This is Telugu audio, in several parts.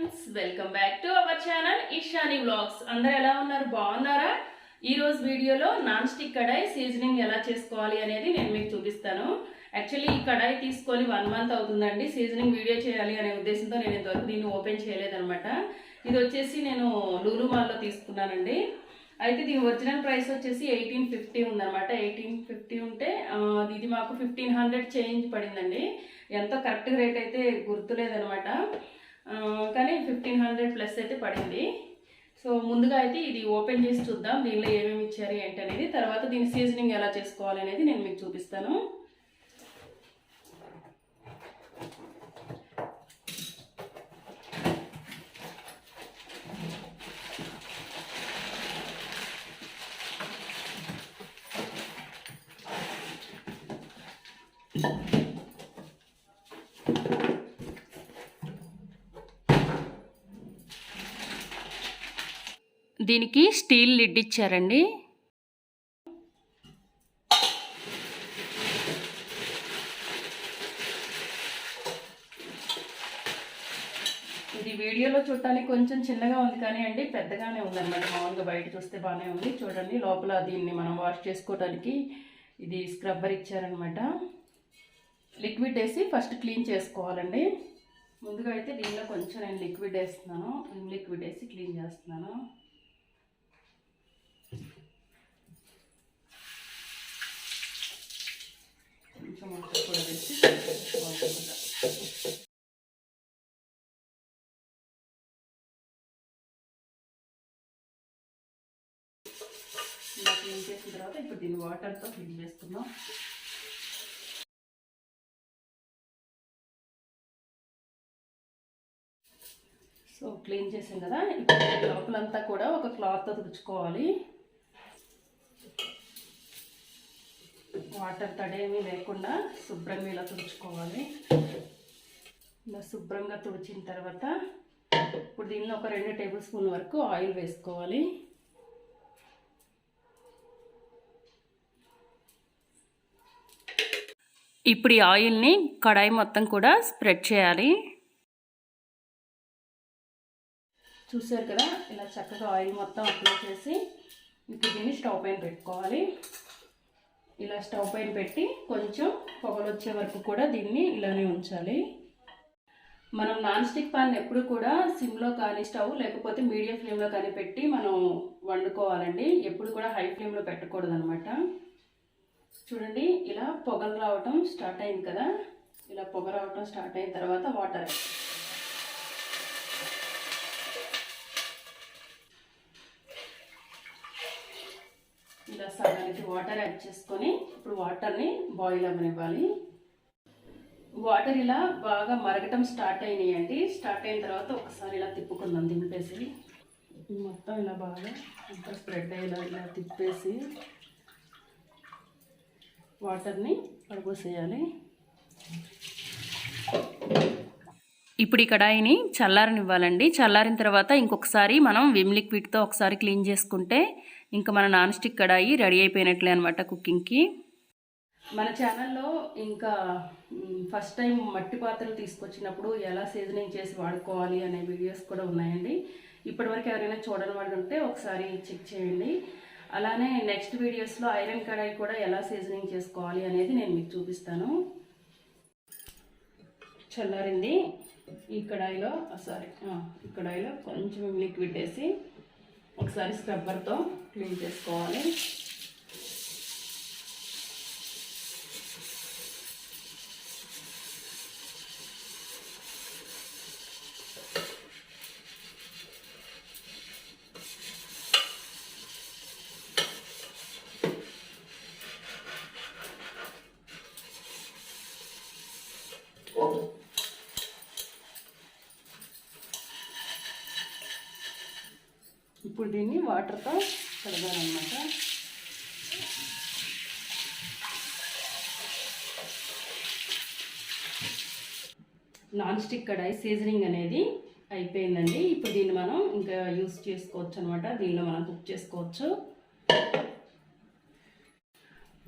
Friends, welcome back to our channel Ishani vlogs. అందరూ ఎలా ఉన్నారు? బాగున్నారా? ఈ రోజు వీడియోలో నాన్ స్టిక్ కడాయి సీజనింగ్ ఎలా చేసుకోవాలి అనేది నేను మీకు చూపిస్తాను. యాక్చువల్లీ ఈ కడాయి తీసుకొని 1 మంత్ అవుతుందండి. సీజనింగ్ వీడియో చేయాలి అనే ఉద్దేశంతో నేను ఇంతవరకు దీన్ని ఓపెన్ చేయలేదన్నమాట. ఇది వచ్చేసి నేను లూలు మాల్లో తీసుకున్నానండి. అయితే దీని ఒరిజినల్ ప్రైస్ వచ్చేసి 1850 ఉందన్నమాట. 1850 ఉంటే ఇది మాకు 1500 చేంజ్ పడిందండి. ఎంతో కరెక్ట్ రేట్ అయితే గుర్తులేదనమాట, కానీ 1500 ప్లస్ అయితే పడింది. సో ముందుగా అయితే ఇది ఓపెన్ చేసి చూద్దాం దీనిలో ఏమేమి ఇచ్చారు ఏంటి అనేది. తర్వాత దీని సీజనింగ్ ఎలా చేసుకోవాలి అనేది నేను మీకు చూపిస్తాను. దీనికి స్టీల్ లిడ్ ఇచ్చారండి. ఇది వీడియోలో చూడటానికి కొంచెం చిన్నగా ఉంది కానీ అండి పెద్దగానే ఉందన్నమాట. మామూలుగా బయట చూస్తే బాగానే ఉంది. చూడండి, లోపల దీన్ని మనం వాష్ చేసుకోవడానికి ఇది స్క్రబ్బర్ ఇచ్చారనమాట. లిక్విడ్ వేసి ఫస్ట్ క్లీన్ చేసుకోవాలండి. ముందుగా అయితే దీనిలో కొంచెం నేను లిక్విడ్ వేస్తున్నాను. లిక్విడ్ వేసి క్లీన్ చేస్తున్నాను. కొంచెం వాటర్ కూడా వేసి ఇలా క్లీన్ చేసిన తర్వాత ఇప్పుడు దీన్ని వాటర్తో క్లీన్ చేస్తున్నాం. సో క్లీన్ చేసాం కదా, ఇప్పుడు లోపలంతా కూడా ఒక క్లాత్తో తుడుచుకోవాలి. వాటర్ తడేమీ లేకుండా శుభ్రంగా ఇలా తుడుచుకోవాలి. ఇలా శుభ్రంగా తుడిచిన తర్వాత ఇప్పుడు దీనిలో ఒక 2 టేబుల్ స్పూన్ల వరకు ఆయిల్ వేసుకోవాలి. ఇప్పుడు ఈ ఆయిల్ని కడాయి మొత్తం కూడా స్ప్రెడ్ చేయాలి. చూసారు కదా, ఇలా చక్కగా ఆయిల్ మొత్తం అప్లై చేసి ఇప్పుడు దీన్ని స్టవ్ పైన పెట్టుకోవాలి. ఇలా స్టవ్ పైన పెట్టి కొంచెం పొగలు వచ్చే వరకు కూడా దీన్ని ఇలానే ఉంచాలి. మనం నాన్ స్టిక్ పాన్ ఎప్పుడు కూడా సిమ్లో కానీ స్టవ్ లేకపోతే మీడియం ఫ్లేమ్లో కానీ పెట్టి మనం వండుకోవాలండి. ఎప్పుడు కూడా హై ఫ్లేమ్లో పెట్టకూడదు అనమాట. చూడండి, ఇలా పొగలు రావటం స్టార్ట్ అయింది కదా. ఇలా పొగ రావటం స్టార్ట్ అయిన తర్వాత వాటర్ ఇలా సగానికి వాటర్ యాడ్ చేసుకొని ఇప్పుడు వాటర్ని బాయిల్ అవ్వనివ్వాలి. వాటర్ ఇలా బాగా మరగటం స్టార్ట్ అయినాయండి. స్టార్ట్ అయిన తర్వాత ఒకసారి ఇలా తిప్పుకుందాం. దింపేసి మొత్తం ఇలా బాగా ఇంకా స్ప్రెడ్ అయ్యేలా ఇలా తిప్పేసి వాటర్ని పడిపోసేయాలి. ఇప్పుడు ఈ కడాయిని చల్లారనివ్వాలండి. చల్లారిన తర్వాత ఇంకొకసారి మనం విమ్ లిక్విడ్తో ఒకసారి క్లీన్ చేసుకుంటే ఇంకా మన నాన్ స్టిక్ కడాయి రెడీ అయిపోయినట్లే అనమాట కుకింగ్కి. మన ఛానల్లో ఇంకా ఫస్ట్ టైం మట్టి పాత్రలు తీసుకొచ్చినప్పుడు ఎలా సీజనింగ్ చేసి వాడుకోవాలి అనే వీడియోస్ కూడా ఉన్నాయండి. ఇప్పటివరకు ఎవరైనా చూడని వాళ్ళు ఉంటే ఒకసారి చెక్ చేయండి. అలానే నెక్స్ట్ వీడియోస్లో ఐరన్ కడాయి కూడా ఎలా సీజనింగ్ చేసుకోవాలి అనేది నేను మీకు చూపిస్తాను. చల్లారింది. ఈ కడాయిలో కొంచెం లిక్విడ్ వేసి ఒకసారి స్క్రబ్బర్తో క్లీన్ చేసుకోవాలి. ఇప్పుడు దీన్ని వాటర్తో కడగాలన్నమాట. నాన్ స్టిక్ కడాయి సీజనింగ్ అనేది అయిపోయిందండి. ఇప్పుడు దీన్ని మనం ఇంకా యూస్ చేసుకోవచ్చు అనమాట. దీనిలో మనం కుక్ చేసుకోవచ్చు.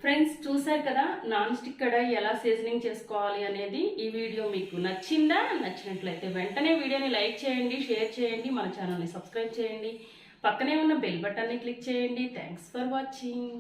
ఫ్రెండ్స్ చూసారు కదా నాన్ స్టిక్ కడాయి ఎలా సీజనింగ్ చేసుకోవాలి అనేది. ఈ వీడియో మీకు నచ్చిందా? నచ్చినట్లయితే వెంటనే వీడియోని లైక్ చేయండి, షేర్ చేయండి, మన ఛానల్ని సబ్స్క్రైబ్ చేయండి, పక్కనే ఉన్న బెల్ బటన్ని క్లిక్ చేయండి. Thanks for watching.